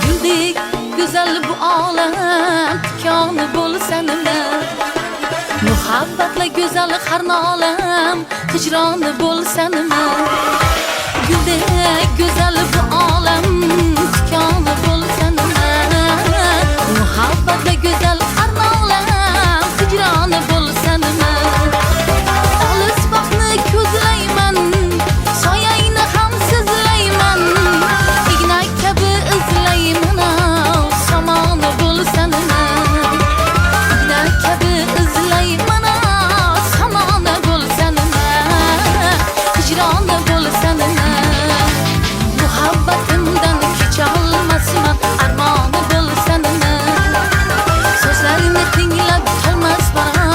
Güldük güzel bu alam tikanı bo'lsan nima muhabbatla go'zal har nolam hijroni bo'lsan nima Güldük güzel bu alam tikanı bo'lsan nima muhabbatla go'zal har nolam hijroni bo'lsan nima Olis vaqtni ko'zlayman soyangni ham sizlayman igna kabi izlayman samoni bo'lsan nima igna kabi izlayman samoni bo'lsan nima hijroni bo'lsan nima muhabbatimdan kecha olmasman armoni bo'lsan nima so'zlaringni tinglab qolmasman